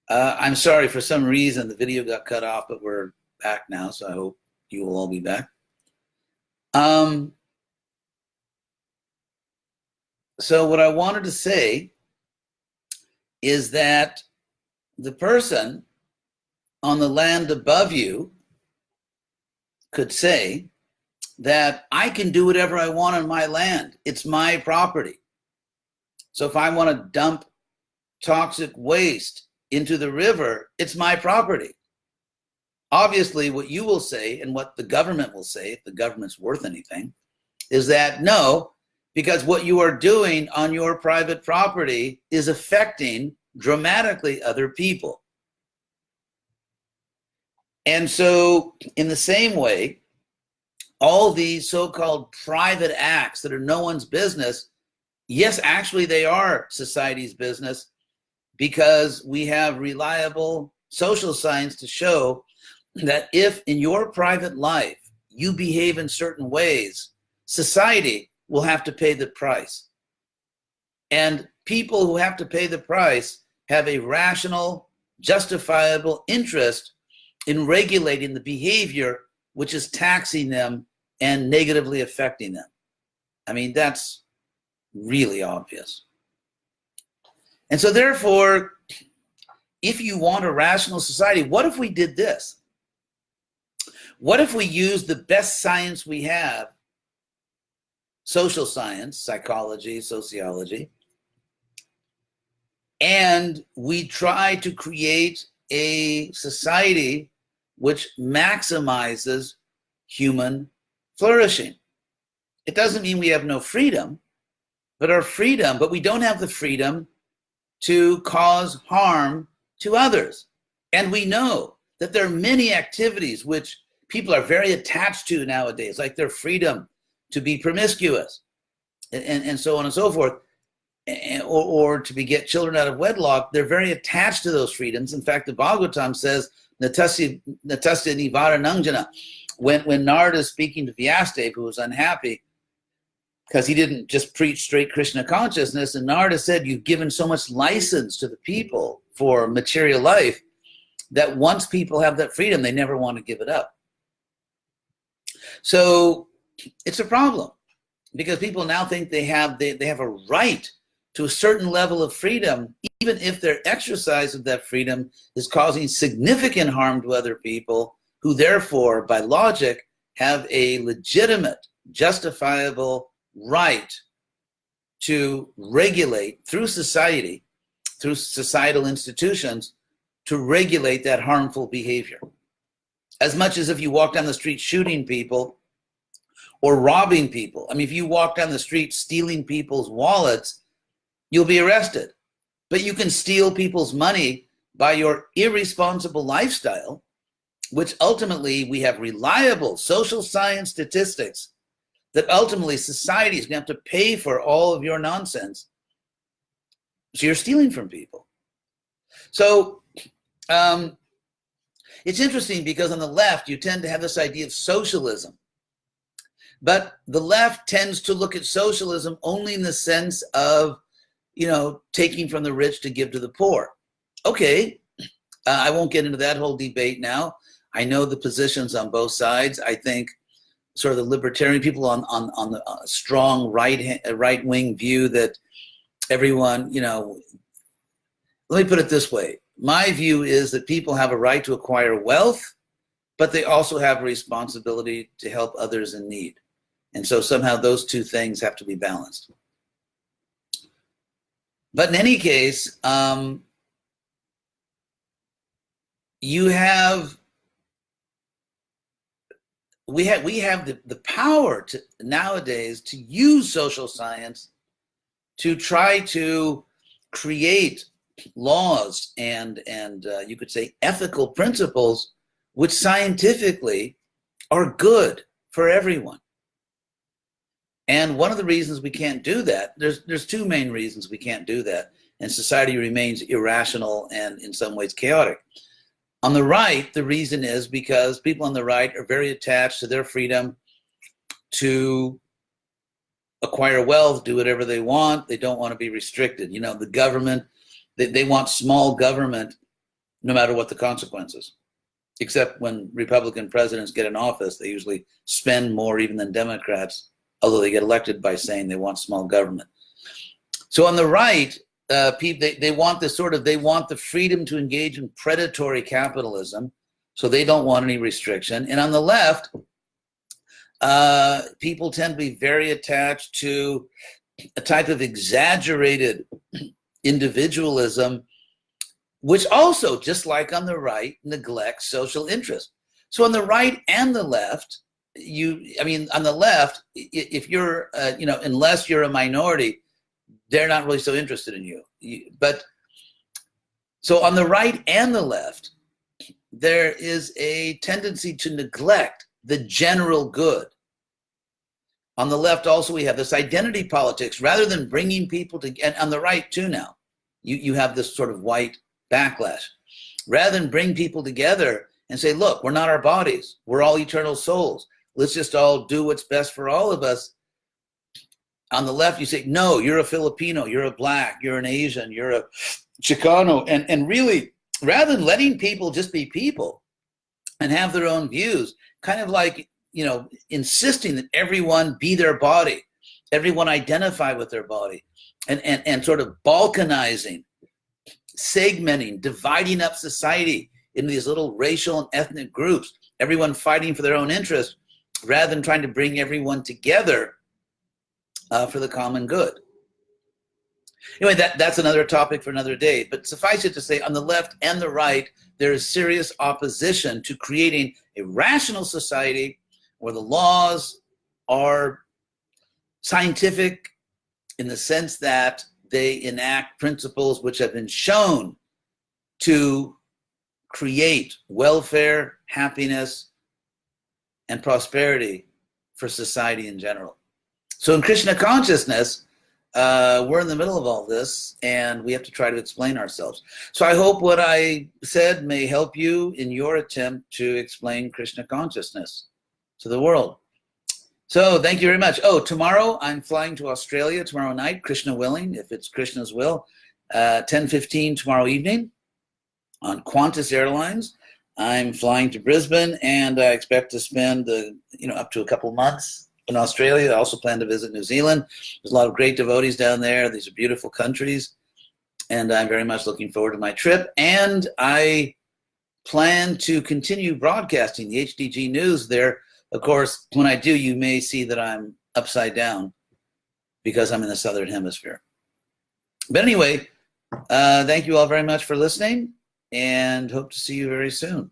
I'm sorry, for some reason the video got cut off, but we're back now, so I hope you will all be back. So what I wanted to say is that the person on the land above you could say that I can do whatever I want on my land. It's my property. So if I want to dump toxic waste into the river, it's my property. Obviously, what you will say and what the government will say, if the government's worth anything, is that no, because what you are doing on your private property is affecting dramatically other people. And so in the same way, all these so-called private acts that are no one's business, yes, actually they are society's business, because we have reliable social science to show that if in your private life you behave in certain ways, society will have to pay the price. And people who have to pay the price have a rational, justifiable interest in regulating the behavior which is taxing them and negatively affecting them. I mean, that's really obvious. And so therefore, if you want a rational society, what if we did this? What if we used the best science we have, social science, psychology, sociology, and we try to create a society which maximizes human flourishing? It doesn't mean we have no freedom, but we don't have the freedom to cause harm to others. And we know that there are many activities which people are very attached to nowadays, like their freedom to be promiscuous and so on and so forth, or to get children out of wedlock. They're very attached to those freedoms. In fact, the Bhagavatam says, Natasya Nivarananjana, when Narada is speaking to Vyasadeva, who was unhappy because he didn't just preach straight Krishna consciousness, and Narada said, you've given so much license to the people for material life that once people have that freedom, they never want to give it up. So it's a problem, because people now think they have a right to a certain level of freedom, even if their exercise of that freedom is causing significant harm to other people, who therefore, by logic, have a legitimate, justifiable right to regulate through society, through societal institutions, to regulate that harmful behavior. As much as if you walk down the street shooting people or robbing people. I mean, if you walk down the street stealing people's wallets, you'll be arrested. But you can steal people's money by your irresponsible lifestyle, which ultimately we have reliable social science statistics that ultimately society is going to have to pay for all of your nonsense. So you're stealing from people. So it's interesting, because on the left, you tend to have this idea of socialism. But the left tends to look at socialism only in the sense of, taking from the rich to give to the poor. Okay, I won't get into that whole debate now. I know the positions on both sides. I think sort of the libertarian people on the strong right-wing view that everyone, let me put it this way. My view is that people have a right to acquire wealth, but they also have a responsibility to help others in need. And so somehow those two things have to be balanced. But in any case, we have the power to nowadays to use social science to try to create laws and you could say ethical principles which scientifically are good for everyone. And one of the reasons we can't do that, there's two main reasons we can't do that, and society remains irrational and in some ways chaotic. On the right, the reason is because people on the right are very attached to their freedom to acquire wealth, do whatever they want. They don't want to be restricted. The government, they want small government no matter what the consequences. Except when Republican presidents get in office, they usually spend more even than Democrats, although they get elected by saying they want small government. So on the right, they want this they want the freedom to engage in predatory capitalism, so they don't want any restriction. And on the left, people tend to be very attached to a type of exaggerated individualism, which also, just like on the right, neglects social interest. So on the right and the left, on the left, if you're, unless you're a minority, they're not really so interested in you. But so on the right and the left, there is a tendency to neglect the general good. On the left also, we have this identity politics. Rather than bringing people together, and on the right too now, you have this sort of white backlash. Rather than bring people together and say, look, we're not our bodies. We're all eternal souls. Let's just all do what's best for all of us. On the left, you say, no, you're a Filipino, you're a Black, you're an Asian, you're a Chicano. And really, rather than letting people just be people and have their own views, kind of like, insisting that everyone be their body, everyone identify with their body, and sort of balkanizing, segmenting, dividing up society into these little racial and ethnic groups, everyone fighting for their own interests, rather than trying to bring everyone together for the common good. Anyway, that's another topic for another day. But suffice it to say, on the left and the right, there is serious opposition to creating a rational society where the laws are scientific in the sense that they enact principles which have been shown to create welfare, happiness, and prosperity for society in general. So in Krishna consciousness, we're in the middle of all this, and we have to try to explain ourselves. So I hope what I said may help you in your attempt to explain Krishna consciousness to the world. So thank you very much. Oh, tomorrow I'm flying to Australia tomorrow night, Krishna willing, if it's Krishna's will, 10:15 tomorrow evening on Qantas Airlines. I'm flying to Brisbane, and I expect to spend up to a couple months in Australia. I also plan to visit New Zealand. There's a lot of great devotees down there. These are beautiful countries, and I'm very much looking forward to my trip. And I plan to continue broadcasting the HDG news there. Of course, when I do, you may see that I'm upside down because I'm in the Southern Hemisphere. But anyway, thank you all very much for listening, and hope to see you very soon.